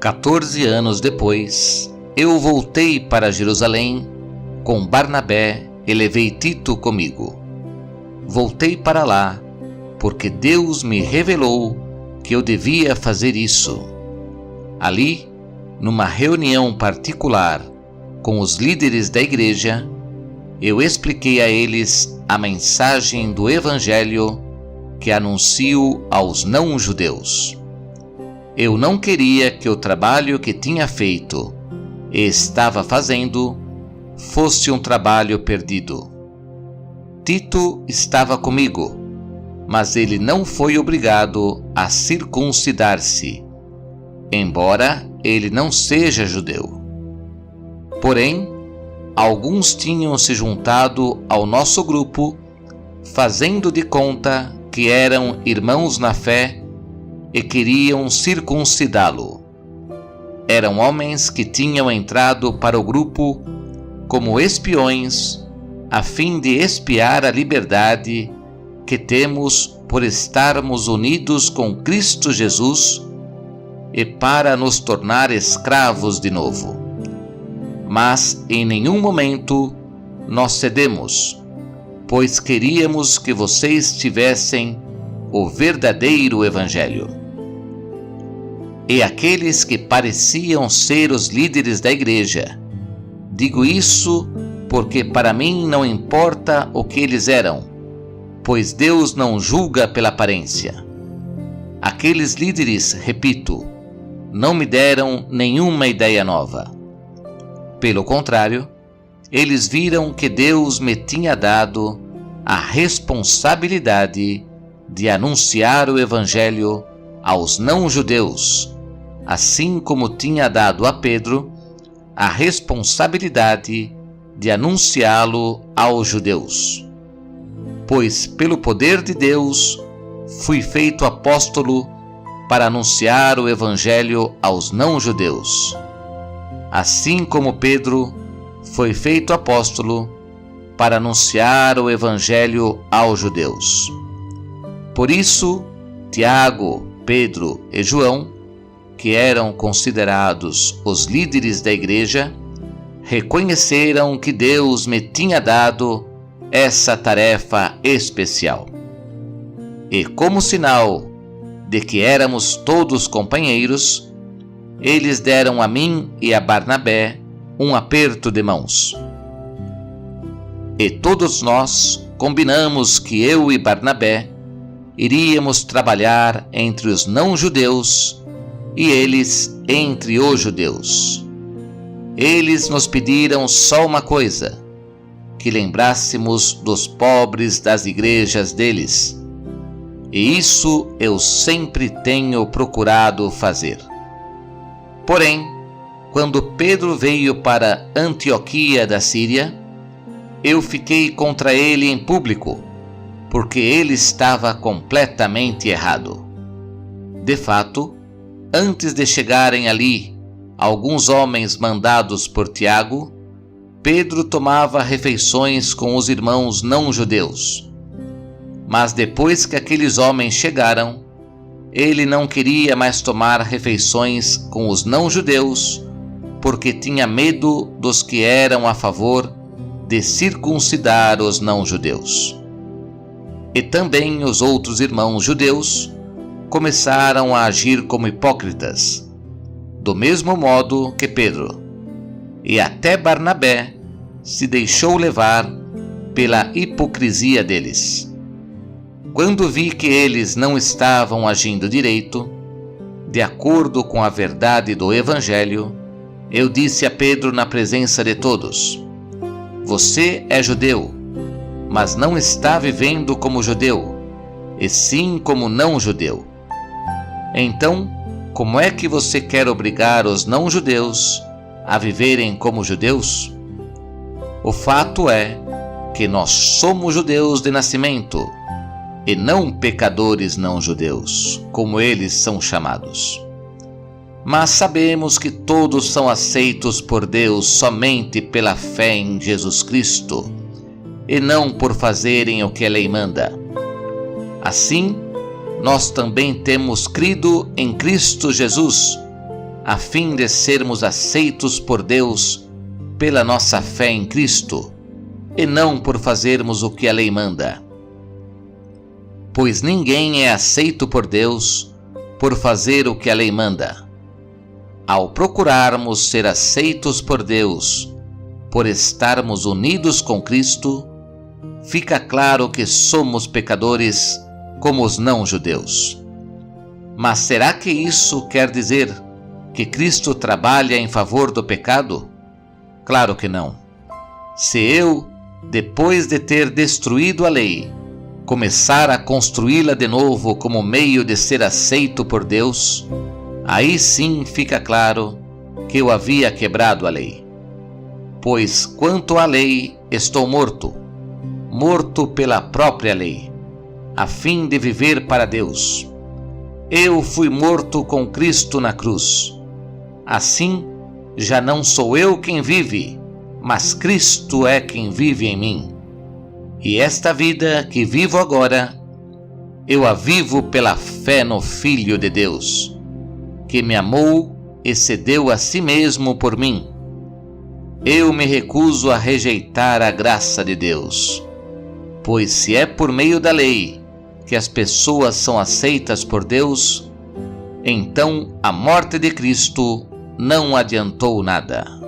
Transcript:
14 anos depois, eu voltei para Jerusalém com Barnabé e levei Tito comigo. Voltei para lá porque Deus me revelou que eu devia fazer isso. Ali, numa reunião particular com os líderes da igreja, eu expliquei a eles a mensagem do Evangelho que anuncio aos não-judeus. Eu não queria que o trabalho que tinha feito e estava fazendo fosse um trabalho perdido. Tito estava comigo, mas ele não foi obrigado a circuncidar-se, embora ele não seja judeu. Porém, alguns tinham se juntado ao nosso grupo, fazendo de conta que eram irmãos na fé e queriam circuncidá-lo. Eram homens que tinham entrado para o grupo como espiões, a fim de espiar a liberdade que temos por estarmos unidos com Cristo Jesus e para nos tornar escravos de novo. Mas em nenhum momento nós cedemos, pois queríamos que vocês tivessem o verdadeiro Evangelho. E aqueles que pareciam ser os líderes da igreja, digo isso porque para mim não importa o que eles eram, pois Deus não julga pela aparência. Aqueles líderes, repito, não me deram nenhuma ideia nova. Pelo contrário, eles viram que Deus me tinha dado a responsabilidade de anunciar o Evangelho aos não-judeus, assim como tinha dado a Pedro a responsabilidade de anunciá-lo aos judeus. Pois pelo poder de Deus fui feito apóstolo para anunciar o Evangelho aos não-judeus, assim como Pedro foi feito apóstolo para anunciar o Evangelho aos judeus. Por isso, Tiago, Pedro e João, que eram considerados os líderes da igreja, reconheceram que Deus me tinha dado essa tarefa especial. E como sinal de que éramos todos companheiros, eles deram a mim e a Barnabé um aperto de mãos. E todos nós combinamos que eu e Barnabé iríamos trabalhar entre os não-judeus e eles entre os judeus. Eles nos pediram só uma coisa: que lembrássemos dos pobres das igrejas deles. E isso eu sempre tenho procurado fazer. Porém, quando Pedro veio para Antioquia da Síria, eu fiquei contra ele em público, porque ele estava completamente errado. De fato, antes de chegarem ali alguns homens mandados por Tiago, Pedro tomava refeições com os irmãos não-judeus. Mas depois que aqueles homens chegaram, ele não queria mais tomar refeições com os não-judeus, porque tinha medo dos que eram a favor de circuncidar os não-judeus. E também os outros irmãos judeus começaram a agir como hipócritas, do mesmo modo que Pedro, e até Barnabé se deixou levar pela hipocrisia deles. Quando vi que eles não estavam agindo direito, de acordo com a verdade do Evangelho, eu disse a Pedro na presença de todos: você é judeu, mas não está vivendo como judeu, e sim como não-judeu. Então, como é que você quer obrigar os não-judeus a viverem como judeus? O fato é que nós somos judeus de nascimento, e não pecadores não-judeus, como eles são chamados. Mas sabemos que todos são aceitos por Deus somente pela fé em Jesus Cristo, e não por fazerem o que a lei manda. Assim, nós também temos crido em Cristo Jesus, a fim de sermos aceitos por Deus pela nossa fé em Cristo, e não por fazermos o que a lei manda. Pois ninguém é aceito por Deus por fazer o que a lei manda. Ao procurarmos ser aceitos por Deus por estarmos unidos com Cristo, fica claro que somos pecadores como os não-judeus. Mas será que isso quer dizer que Cristo trabalha em favor do pecado? Claro que não. Se eu, depois de ter destruído a lei, começar a construí-la de novo como meio de ser aceito por Deus, aí sim fica claro que eu havia quebrado a lei. Pois quanto à lei, estou morto pela própria lei, a fim de viver para Deus. Eu fui morto com Cristo na cruz. Assim, já não sou eu quem vive, mas Cristo é quem vive em mim. E esta vida que vivo agora, eu a vivo pela fé no Filho de Deus, que me amou e se deu a si mesmo por mim. Eu me recuso a rejeitar a graça de Deus, pois se é por meio da lei que as pessoas são aceitas por Deus, então a morte de Cristo não adiantou nada.